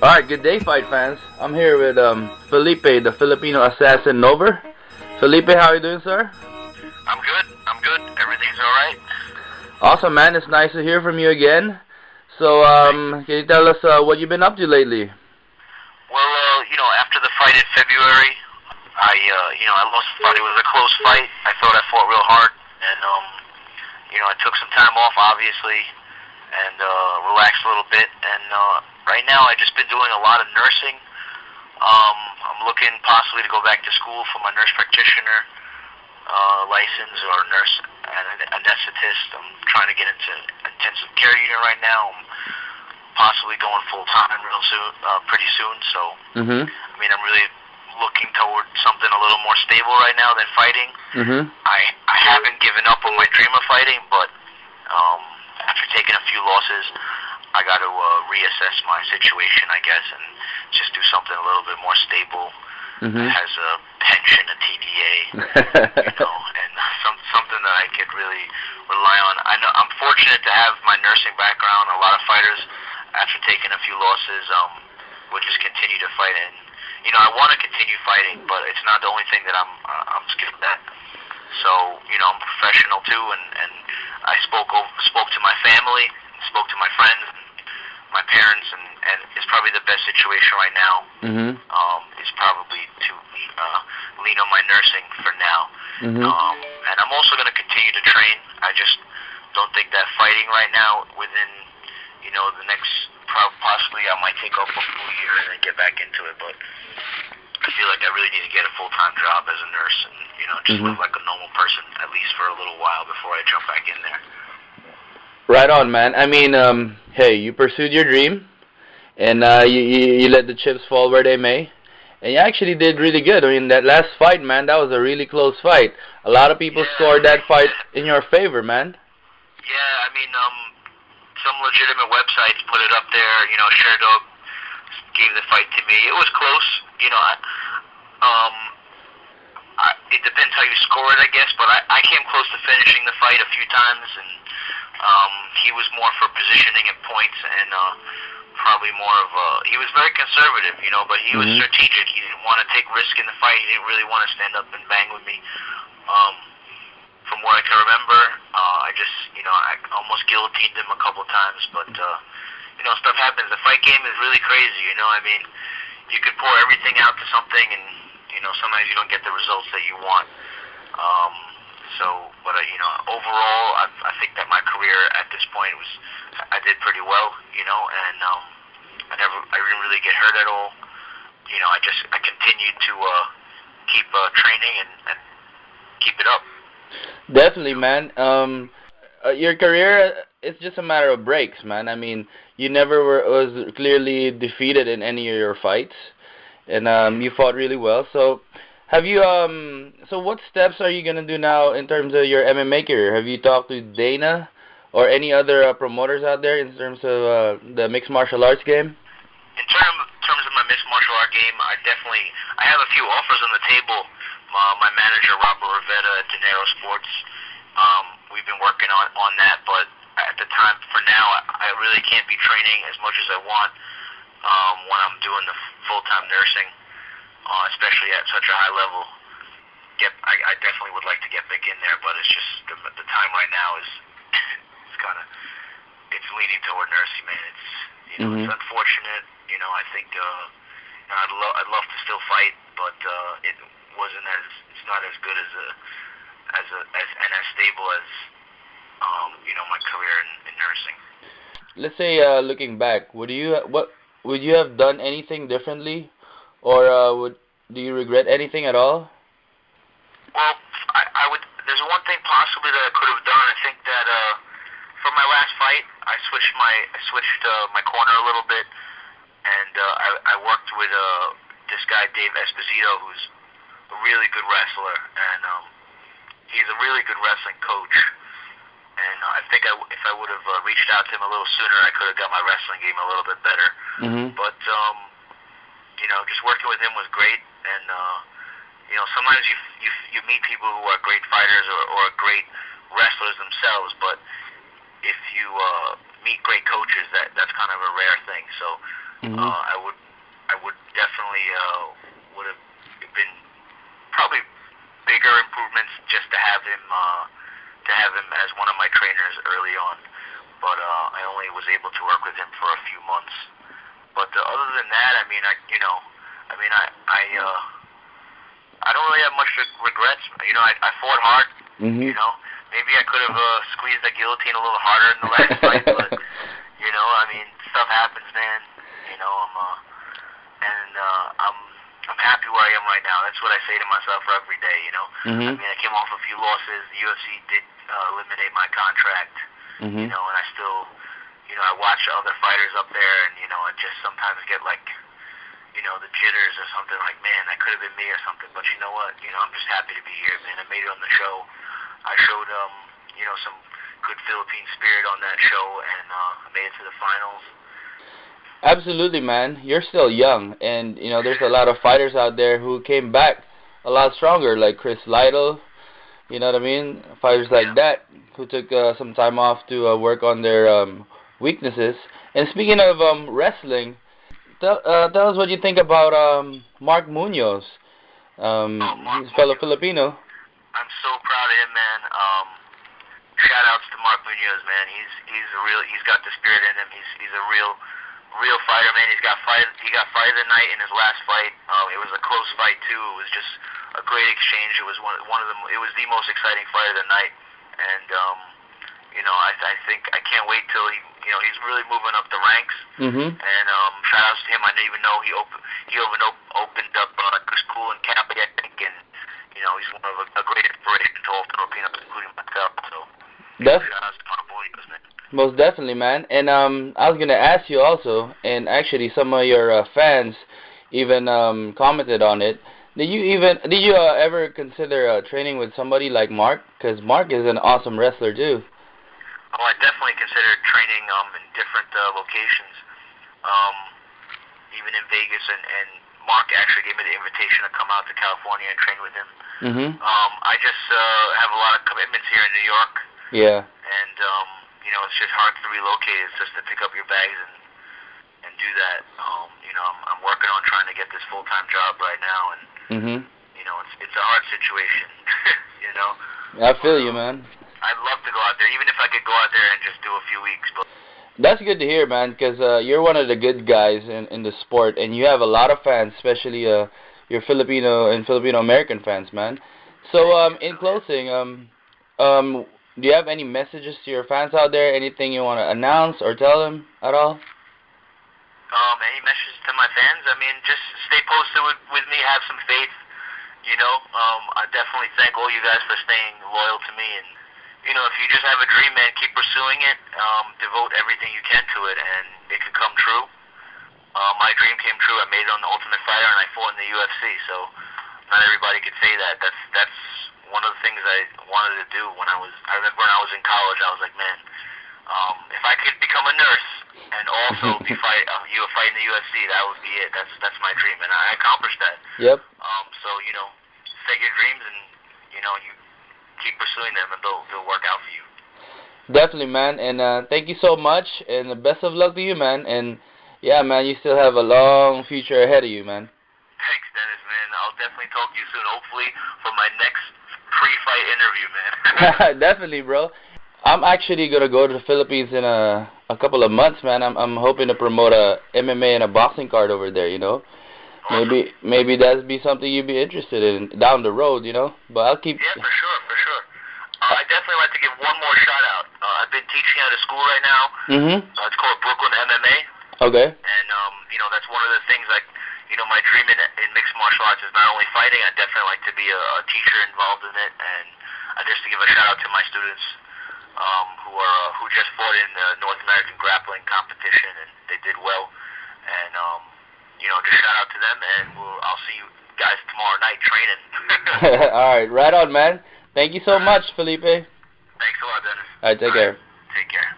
Alright, good day, fight fans. I'm here with Phillipe, the Filipino assassin Nover. Phillipe, how are you doing, sir? I'm good. Everything's alright. Awesome, man. It's nice to hear from you again. So, can you tell us what you've been up to lately? Well, after the fight in February, I lost the fight. It was a close fight. I thought I fought real hard, and I took some time off, obviously, and relaxed a little bit. And right now, I've just been doing a lot of nursing. I'm looking possibly to go back to school for my nurse practitioner license or nurse anesthetist. I'm trying to get into intensive care unit right now. I'm possibly going full time real soon, pretty soon. So, I mean, I'm really looking toward something a little more stable right now than fighting. I haven't given up on my dream of fighting, but after taking a few losses, I got to reassess my situation, I guess, and just do something a little bit more stable. That has a pension, a TDA, and something that I could really rely on. I'm fortunate to have my nursing background. A lot of fighters, after taking a few losses, will just continue to fight. And I want to continue fighting, but it's not the only thing that I'm skilled at. So I'm professional too, and I spoke to my family, spoke to my friends, my parents, and it's probably the best situation right now. Is probably to lean on my nursing for now. And I'm also going to continue to train. I just don't think that fighting right now within the next possibly I might take off a full year and then get back into it, but I feel like I really need to get a full-time job as a nurse and just live like a normal person at least for a little while before I jump back in there. Right on, man. I mean, hey, you pursued your dream, and you let the chips fall where they may, and you actually did really good. I mean, that last fight, man, that was a really close fight. A lot of people scored that fight in your favor, man. Yeah, I mean, some legitimate websites put it up there. Sherdog gave the fight to me. It was close. It depends how you score it, I guess, but I came close to finishing the fight a few times, and he was more for positioning and points, and probably more of he was very conservative, but he was strategic. He didn't want to take risk in the fight. He didn't really want to stand up and bang with me. From what I can remember, I almost guillotined him a couple times, but stuff happens. The fight game is really crazy, I mean, you can pour everything out to something, and sometimes you don't get the results that you want. But overall, I think that my career at this point I did pretty well, and I didn't really get hurt at all. I continued to keep training and keep it up. Definitely, man. Your career, it's just a matter of breaks, man. I mean, you never was clearly defeated in any of your fights, and you fought really well. So, have you so what steps are you gonna do now in terms of your MMA career? Have you talked to Dana or any other promoters out there in terms of the mixed martial arts game? In terms of my mixed martial art game, I have a few offers on the table. My manager Robert Rivetta at Dinero Sports, we've been working on that, but at the time, for now, I really can't be training as much as I want when I'm doing the full-time nursing, especially at such a high level. I definitely would like to get back in there, but it's just the time right now is it's leaning toward nursing, man. It's it's unfortunate. I think I'd love to still fight, but it's not as good as stable as my career in nursing. Let's say, looking back, would you have done anything differently, or do you regret anything at all? Well, I would. There's one thing possibly that I could have done. I think that for my last fight, I switched my corner a little bit, and I worked with this guy Dave Esposito, who's a really good wrestler, and he's a really good wrestling coach. And I think if I would have reached out to him a little sooner, I could have got my wrestling game a little bit better. But just working with him was great. And sometimes you meet people who are great fighters or great wrestlers themselves, but if you meet great coaches, that's kind of a rare thing. So Mhm. I would definitely would have been probably bigger improvements just to have him as one of my trainers early on. But I only was able to work with him for a few months. But other than that, I mean, I don't really have much regrets. You know, I fought hard. Mhm. You know, maybe I could have squeezed the guillotine a little harder in the last fight, but you know, I mean, stuff happens, man. You know, I'm happy where I am right now. That's what I say to myself every day. You know, I Mhm. mean, I came off a few losses. The UFC did eliminate my contract. You Mhm. know, and I still, you know, I watch other fighters up there, and you know, I just sometimes get like, you know, the jitters or something, like, man, that could have been me or something. But you know what? You know, I'm just happy to be here, man. I made it on the show. I showed, you know, some good Philippine spirit on that show, and I made it to the finals. Absolutely, man. You're still young, and you know there's a lot of fighters out there who came back a lot stronger, like Chris Lytle. You know what I mean? Fighters like Yeah. that who took some time off to work on their weaknesses. And speaking of wrestling, tell us what you think about Mark Munoz. Oh, Mark He's a fellow Munoz. Filipino. I'm so proud of him, man. Shout outs to Mark Munoz, man. He's got the spirit in him. He's a real fighter, man. He got fight of the night in his last fight. It was a close fight too. It was just a great exchange. It was one of the it was the most exciting fight of the night. And you know, I think I can't wait till he's really moving up the ranks. Mhm. And shout outs to him. I didn't even know he opened up a school in Cali, I think, and you know, he's one of a great inspiration to all Filipinos, including myself. So, you know, Def shout outs to Mark Munoz, man. Most definitely, man. And I was gonna ask you also, and actually some of your fans even commented on it. Did you ever consider training with somebody like Mark? Because Mark is an awesome wrestler too. Oh, I definitely considered training in different locations, um, even in Vegas, and Mark actually gave me the invitation to come out to California and train with him. Mhm. I just have a lot of commitments here in New York, Yeah. and you know, it's just hard to relocate. It's just to pick up your bags and do that. You know, I'm working on trying to get this full-time job right now, and Mhm. you know, it's a hard situation. You know, I feel but you, man. I'd love to go out there, even if I could go out there and just do a few weeks. But That's good to hear, man, because you're one of the good guys in the sport, and you have a lot of fans, especially your Filipino and Filipino American fans, man. So, in closing, do you have any messages to your fans out there? Anything you want to announce or tell them at all? any messages to my fans? I mean, just stay posted with me. Have some faith. You know, I definitely thank all you guys for staying loyal to me. And you know, if you just have a dream, man, keep pursuing it. Devote everything you can to it, and it can come true. My dream came true. I made it on the Ultimate Fighter, and I fought in the UFC. So not everybody could say that. That's one of the things I wanted to do when I remember when I was in college. I was like, man, if I could become a nurse and also be fighting the UFC, that would be it. That's my dream, and I accomplished that. Yep. So you know, set your dreams, and you know, you keep pursuing them, and they'll work out for you. Definitely, man. And thank you so much, and the best of luck to you, man. And yeah, man, you still have a long future ahead of you, man. Thanks, Dennis, man. I'll definitely talk to you soon. Hopefully for my next pre-fight interview, man. Definitely, bro. I'm actually gonna go to the Philippines in a couple of months, man. I'm hoping to promote a MMA and a boxing card over there, you know. Awesome. Maybe that'd be something you'd be interested in down the road, you know. But I'll keep. Yeah, for sure, for sure. I definitely like to give one more shout out. I've been teaching at a school right now. Mhm. It's called Brooklyn MMA. Okay. And you know, that's one of the things, like, you know, my dream in mixed martial arts is not only fighting. I definitely like to be a teacher involved in it, and just to give a shout out to my students who just fought in the North American grappling competition, and they did well. And you know, just shout out to them, and I'll see you guys tomorrow night training. All right, right on, man. Thank you so much, Phillipe. Thanks a lot, Dennis. All right, take care. Take care.